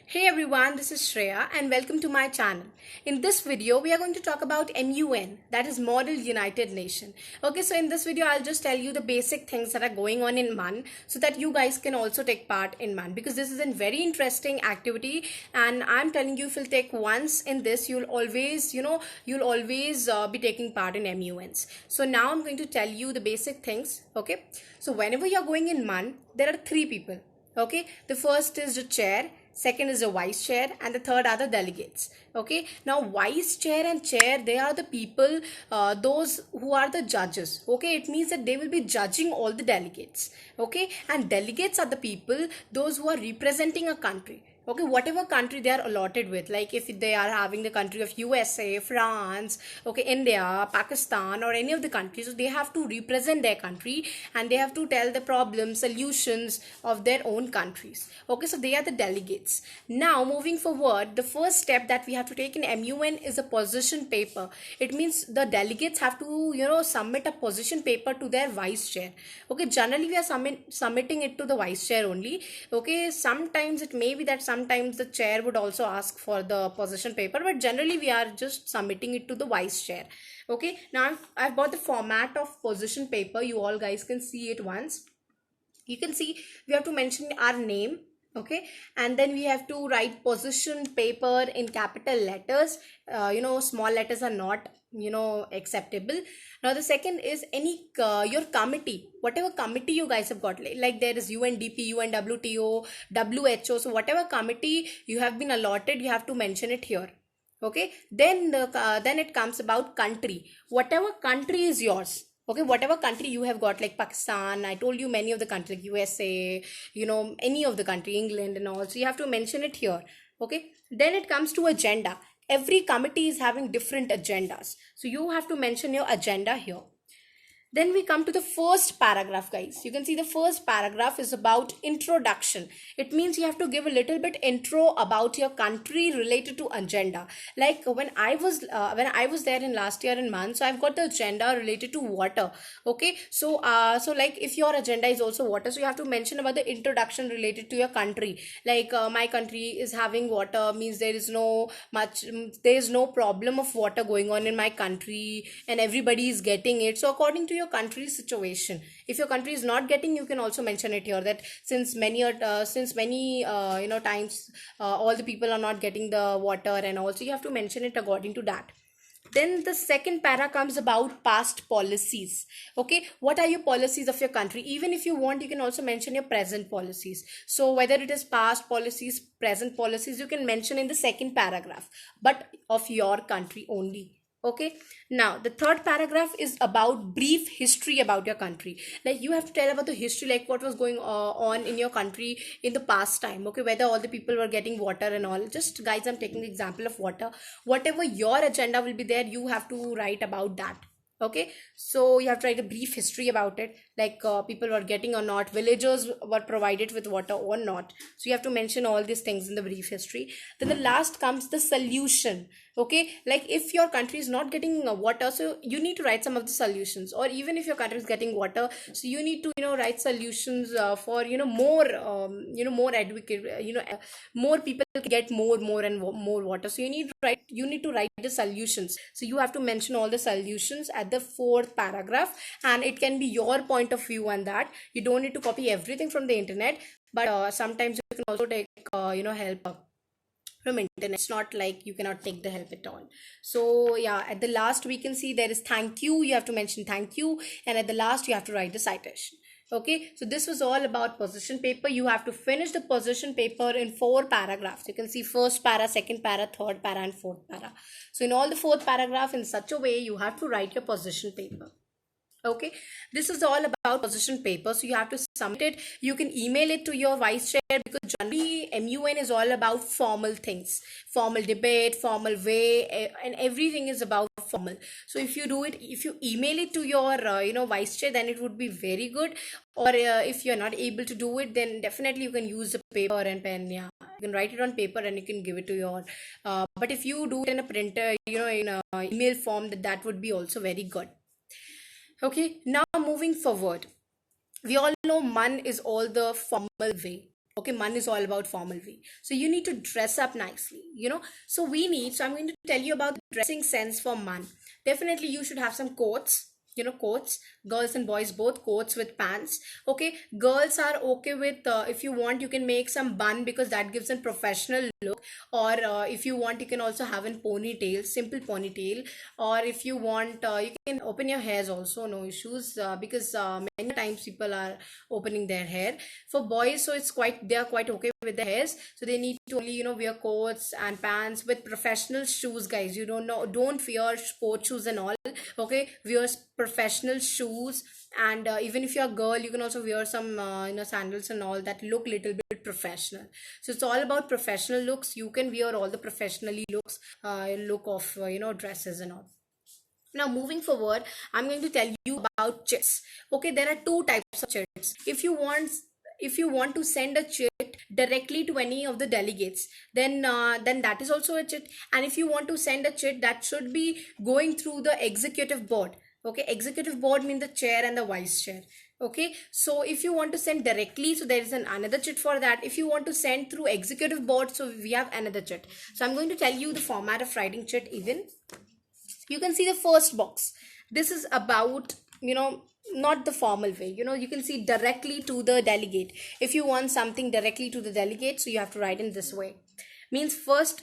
Hey everyone, this is Shreya and welcome to my channel. In this video, we are going to talk about MUN, that is Model United Nation. Okay, so in this video, I'll just tell you the basic things that are going on in MUN so that you guys can also take part in MUN because this is a very interesting activity and I'm telling you if you'll take once in this, you'll always be taking part in MUNs. So now I'm going to tell you the basic things, okay? So whenever you're going in MUN, there are three people. Okay, the first is the chair, second is the vice chair, and the third are the delegates. Okay, now vice chair and chair, they are the people, those who are the judges. Okay, it means that they will be judging all the delegates. Okay, and delegates are the people, those who are representing a country. Okay, whatever country they are allotted with, like if they are having the country of USA, France, okay, India, Pakistan, or any of the countries, so they have to represent their country and they have to tell the problems, solutions of their own countries. Okay, so they are the delegates. Now moving forward, the first step that we have to take in MUN is a position paper. It means the delegates have to submit a position paper to their vice chair. Okay, generally we are submitting it to the vice chair only. Okay, sometimes it may be that sometimes the chair would also ask for the position paper, but generally we are just submitting it to the vice chair. Okay, now I've got the format of position paper. You all guys can see it once. You can see we have to mention our name, okay, and then we have to write position paper in capital letters. Small letters are not acceptable. Now the second is any your committee, whatever committee you guys have got, like there is UNDP, UNWTO, WHO, so whatever committee you have been allotted, you have to mention it here. Okay, then it comes about country, whatever country is yours. Okay, whatever country you have got, like Pakistan, I told you many of the countries, like USA, any of the country, England and all, so you have to mention it here. Okay, then it comes to agenda. Every committee is having different agendas, so you have to mention your agenda here. Then we come to the first paragraph, guys. You can see the first paragraph is about introduction. It means you have to give a little bit intro about your country related to agenda. Like when I was there in last year in MUN, so I've got the agenda related to water. Okay, so like if your agenda is also water, so you have to mention about the introduction related to your country. Like my country is having water, means there is no problem of water going on in my country, and everybody is getting it. So according to your country's situation, if your country is not getting, you can also mention it here that since many times all the people are not getting the water, and also you have to mention it according to that. Then the second para comes about past policies. Okay, what are your policies of your country? Even if you want, you can also mention your present policies. So whether it is past policies, present policies, you can mention in the second paragraph, but of your country only. Okay, now the third paragraph is about brief history about your country. Like you have to tell about the history, like what was going on in your country in the past time. Okay, whether all the people were getting water and all. Just guys, I'm taking the example of water. Whatever your agenda will be there, you have to write about that. Okay, so you have to write a brief history about it, like people were getting or not, villagers were provided with water or not, so you have to mention all these things in the brief history. Then the last comes the solution. Okay, like if your country is not getting water, so you need to write some of the solutions, or even if your country is getting water, so you need to write solutions for more advocate, more people get more and more water, so you need to write the solutions. So you have to mention all the solutions at the fourth paragraph, and it can be your point of view on that. You don't need to copy everything from the internet, but sometimes you can also take help from internet. It's not like you cannot take the help at all. So yeah, at the last we can see there is thank you. You have to mention thank you, and at the last you have to write the citation. Okay, so this was all about position paper. You have to finish the position paper in 4 paragraphs. You can see first para, second para, third para, and fourth para. So in all the fourth paragraph, in such a way you have to write your position paper. Okay, this is all about position paper, so you have to submit it. You can email it to your vice chair, because generally MUN is all about formal things, formal debate, formal way, and everything is about formal. So if you do it, if you email it to your vice chair, then it would be very good. Or if you're not able to do it, then definitely you can use a paper and pen. Yeah, you can write it on paper and you can give it to your but if you do it in a printer, in a email form, that would be also very good. Okay, now moving forward, we all know MUN is all the formal way. Okay, MUN is all about formal way. So you need to dress up nicely, So I'm going to tell you about the dressing sense for MUN. Definitely you should have some coats, coats, girls and boys both, coats with pants. Okay, girls are okay with, if you want, you can make some bun because that gives a professional look. Or if you want, you can also have a ponytail, simple ponytail. Or if you want, you can open your hairs also, no issues, because many times people are opening their hair. For boys, so they are quite okay with their hairs, so they need to only wear coats and pants with professional shoes, guys. You don't wear sport shoes and all. Okay, wear professional shoes. And even if you're a girl, you can also wear some sandals and all that look little bit professional. So it's all about professional looks. You can wear all the professionally look of dresses and all. Now moving forward, I'm going to tell you about chits. Okay, there are two types of chits. If you want to send a chit directly to any of the delegates, then that is also a chit. And if you want to send a chit, that should be going through the executive board. Okay, executive board means the chair and the vice chair. Okay, so if you want to send directly, so there is another chit for that. If you want to send through executive board, so we have another chit. So I'm going to tell you the format of writing chit. Even you can see the first box. This is about not the formal way. You can see directly to the delegate. If you want something directly to the delegate, so you have to write in this way. Means first,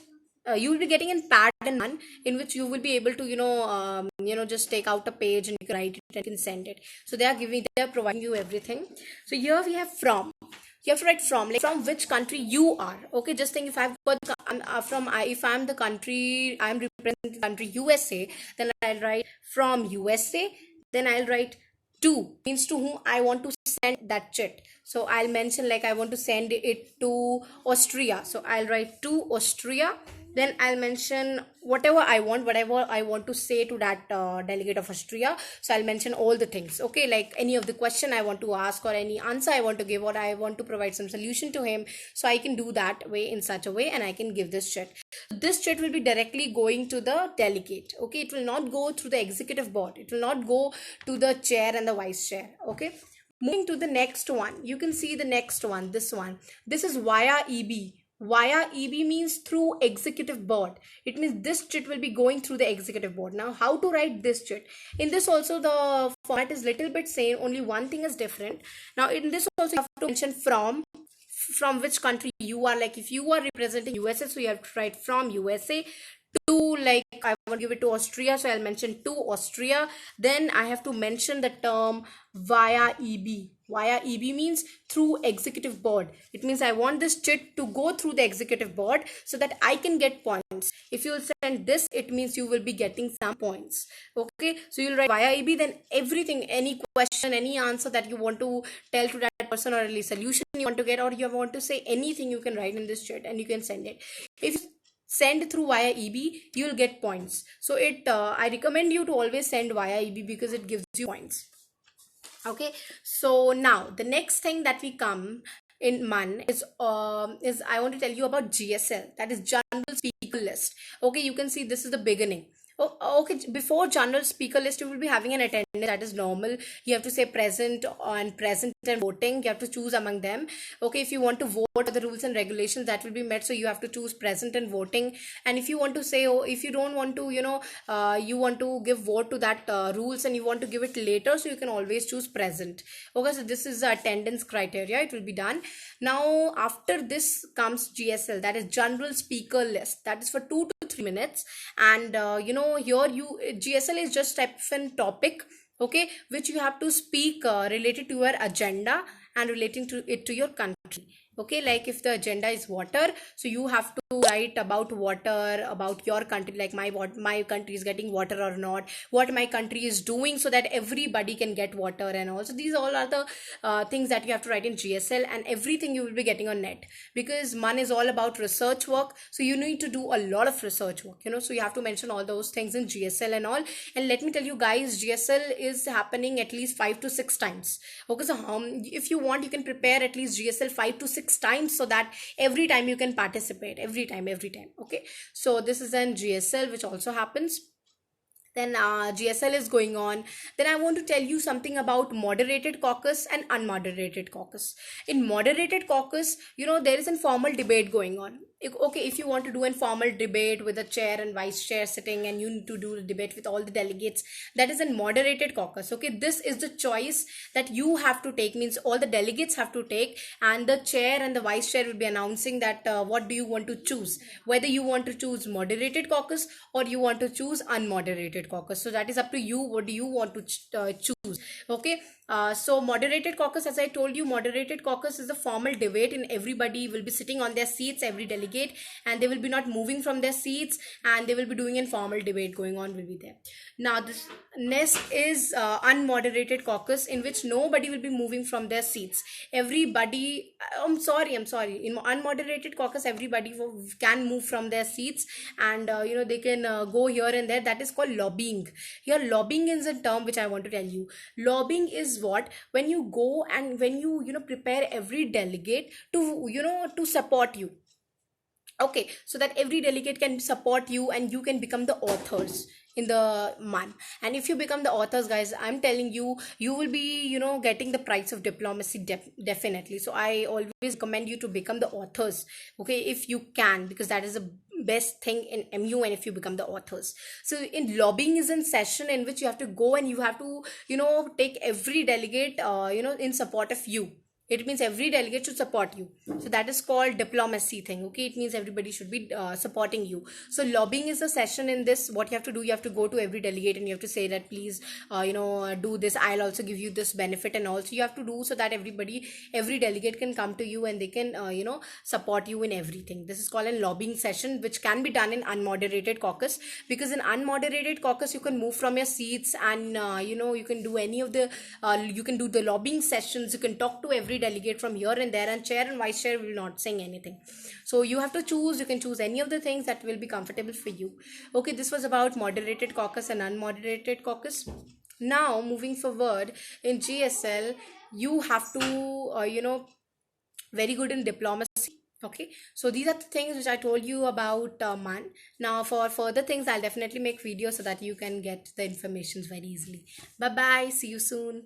you will be getting in pad and MUN, in which you will be able to just take out a page and you can write it and you can send it. So they are providing you everything. So here we have from. You have to write from, like from which country you are. Okay, just think, if I've got if I'm the country, I'm representing the country USA, then I'll write from USA. Then I'll write to, means to whom I want to send that chit. So I'll mention, like, I want to send it to Austria, so I'll write to Austria. Then I'll mention whatever I want to say to that delegate of Austria. So I'll mention all the things. Okay, like any of the question I want to ask or any answer I want to give, or I want to provide some solution to him, so I can do that way, in such a way, and I can give this chit. This chit will be directly going to the delegate. Okay, it will not go through the executive board. It will not go to the chair and the vice chair. Okay, moving to the next one, you can see the next one. This is via EB. Via EB means through executive board. It means this chit will be going through the executive board. Now, how to write this chit? In this also, the format is little bit same, only one thing is different. Now in this also, you have to mention from which country you are. Like if you are representing USA, so you have to write from USA. To, like, I want to give it to Austria, so I'll mention to Austria. Then I have to mention the term via EB. Via EB means through executive board. It means I want this chit to go through the executive board so that I can get points. If you send this, it means you will be getting some points. Okay, so you'll write via EB, then everything, any question, any answer that you want to tell to that person, or any solution you want to get, or you want to say anything, you can write in this chit and you can send it. If you send through via EB, you will get points. So I recommend you to always send via EB because it gives you points. Okay, so now the next thing that we come in MUN is I want to tell you about GSL, that is General Speaker List. Okay, you can see this is the beginning. Oh, okay, before general speaker list, you will be having an attendance, that is normal. You have to say present and voting. You have to choose among them. Okay, if you want to vote, the rules and regulations that will be met, so you have to choose present and voting. And if you want to say, if you don't want to, you want to give vote to that rules and you want to give it later, so you can always choose present. Okay, so this is the attendance criteria. It will be done. Now after this comes GSL, that is general speaker list. That is for 2 to 3 minutes. And here GSL is just type of a topic, okay, which you have to speak related to your agenda and relating to it to your country. Okay, like if the agenda is water, so you have to write about water, about your country, like my country is getting water or not, what my country is doing so that everybody can get water. And also these all are the things that you have to write in GSL, and everything you will be getting on net, because MUN is all about research work, so you need to do a lot of research work, so you have to mention all those things in GSL and all. And let me tell you guys, GSL is happening at least 5 to 6 times. Okay, so if you want, you can prepare at least GSL 5 to 6 times, so that every time you can participate, every time. Okay, so this is an GSL which also happens. then GSL is going on. Then I want to tell you something about moderated caucus and unmoderated caucus. In moderated caucus, there is a formal debate going on. Okay, if you want to do a formal debate with a chair and vice chair sitting, and you need to do a debate with all the delegates, that is a moderated caucus. Okay, this is the choice that you have to take, means all the delegates have to take, and the chair and the vice chair will be announcing that what do you want to choose, whether you want to choose moderated caucus or you want to choose unmoderated caucus. So that is up to you, what do you want to choose. Okay, so moderated caucus, as I told you, moderated caucus is a formal debate, and everybody will be sitting on their seats, every delegate, and they will be not moving from their seats, and they will be doing a formal debate going on will be there. Now this next is unmoderated caucus, in which nobody will be moving from their seats. Everybody, I'm sorry, in unmoderated caucus everybody can move from their seats, and they can go here and there. That is called lobbying. Here lobbying is a term which I want to tell you. Lobbying is what, when you go and when you prepare every delegate to to support you. Okay, so that every delegate can support you and you can become the authors in the MUN. And if you become the authors, guys, I'm telling you, you will be getting the price of diplomacy, definitely. So I always recommend you to become the authors, okay, if you can, because that is the best thing in MUN, if you become the authors. So in lobbying is a session in which you have to go and you have to take every delegate in support of you. It means every delegate should support you. So that is called diplomacy thing. Okay, it means everybody should be supporting you. So lobbying is a session. In this, what you have to do, you have to go to every delegate and you have to say that please do this, I'll also give you this benefit, and also you have to do so that every delegate can come to you and they can support you in everything. This is called a lobbying session, which can be done in unmoderated caucus, because in unmoderated caucus you can move from your seats, and you can do any of the you can do the lobbying sessions, you can talk to every delegate from here and there, and chair and vice chair will not saying anything. So you have to choose, you can choose any of the things that will be comfortable for you. Okay, this was about moderated caucus and unmoderated caucus. Now moving forward, in GSL you have to very good in diplomacy. Okay, so these are the things which I told you about MUN. Now for further things, I'll definitely make videos so that you can get the information very easily. Bye bye, see you soon.